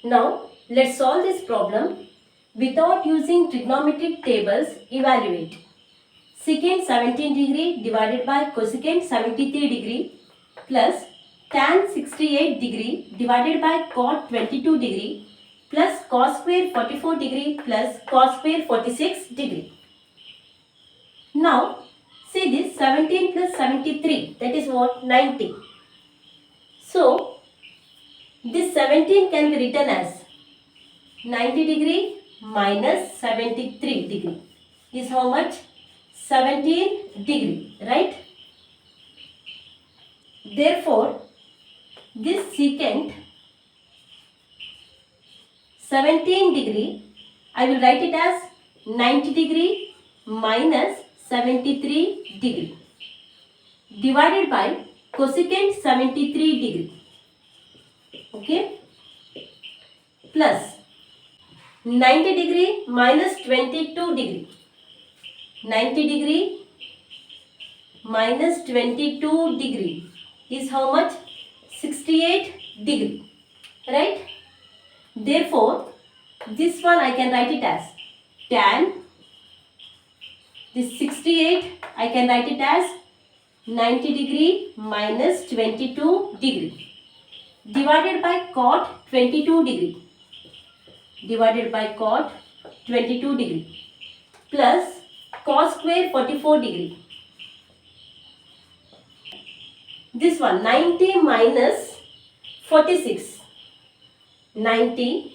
Now let's solve this problem without using trigonometric tables. Evaluate secant 17 degree divided by cosecant 73 degree plus tan 68 degree divided by cot 22 degree plus cos square 44 degree plus cos square 46 degree. Now see this 17 plus 73, that is what? 90. So this 17 can be written as 90 degree minus 73 degree is how much? 17 degree, right? Therefore, this secant 17 degree, I will write it as 90 degree minus 73 degree divided by cosecant 73 degree. Okay, plus 90 degree minus 22 degree. 90 degree minus 22 degree is how much? 68 degree, right? Therefore, this one I can write it as tan, this 68 I can write it as 90 degree minus 22 degree divided by cot 22 degree divided by cot 22 degree plus cos square 44 degree. This one 90 minus 46. 90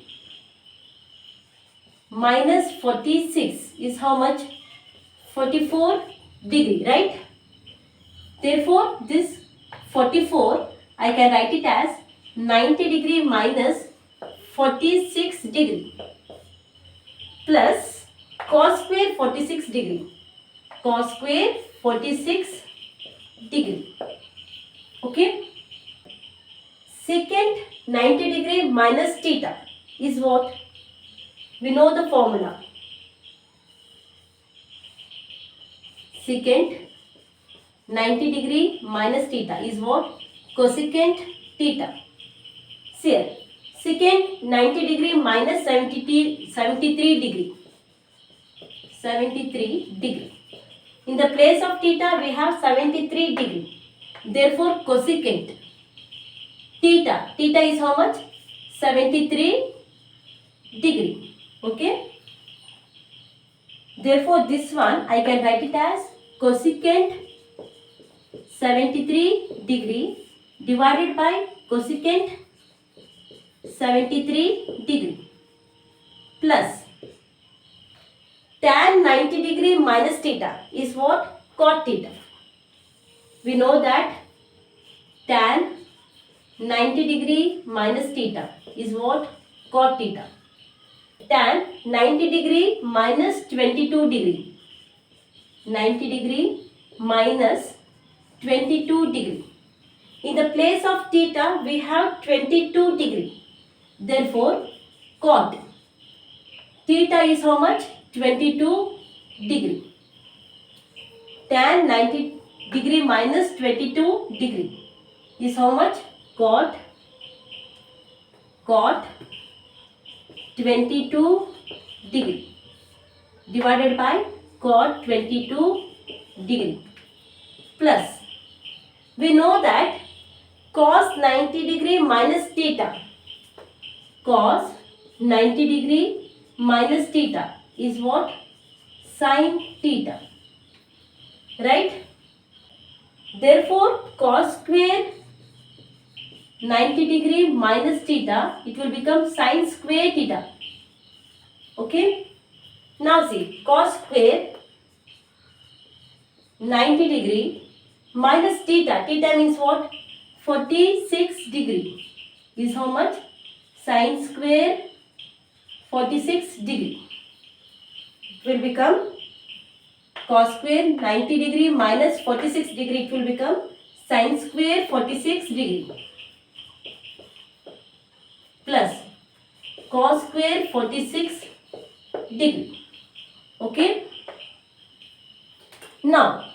minus 46 is how much? 44 degree, right? Therefore, this 44 I can write it as 90 degree minus 46 degree plus cos square 46 degree. Cos square 46 degree. Okay. Secant 90 degree minus theta is what? We know the formula. Secant 90 degree minus theta is what? Cosecant theta. Here, secant 90 degree minus 73 degree. 73 degree. In the place of theta, we have 73 degree. Therefore, cosecant theta is how much? 73 degree. Okay. Therefore, this one I can write it as cosecant 73 degree divided by cosecant 73 degree plus tan 90 degree minus theta is what? Cot theta. We know that tan 90 degree minus theta is what? Cot theta. Tan 90 degree minus 22 degree. 90 degree minus 22 degree. In the place of theta, we have 22 degree. Therefore, cot theta is how much? 22 degree. Tan 90 degree minus 22 degree is how much? Cot 22 degree divided by cot 22 degree plus, we know that cos 90 degree minus theta, cos 90 degree minus theta is what? Sin theta, right? Therefore, cos square 90 degree minus theta, it will become sin square theta. Okay. Now see, cos square 90 degree minus theta means what? 46 degree is how much? Sin square 46 degree. It will become cos square 90 degree minus 46 degree, it will become sin square 46 degree plus cos square 46 degree. Okay. Now,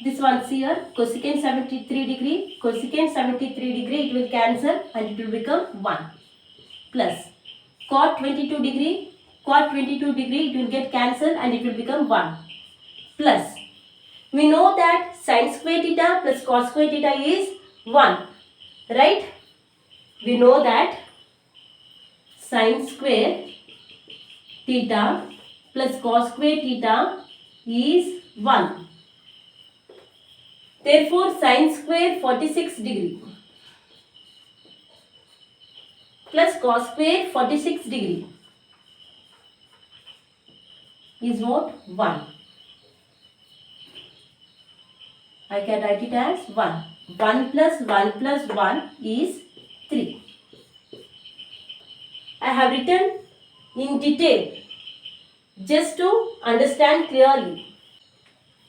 this one's here, cosecant 73 degree, cosecant 73 degree, it will cancel and it will become 1. plus cot 22 degree, it will get cancelled and it will become 1 plus. We know that sin square theta plus cos square theta is 1, right? We know that sin square theta plus cos square theta is 1. Therefore, sin square 46 degree plus cos square 46 degree is what? 1. I can write it as 1. 1 plus 1 plus 1 is 3. I have written in detail just to understand clearly.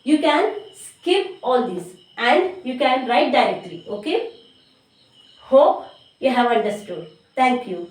You can skip all this and you can write directly. Okay? Hope you have understood. Thank you.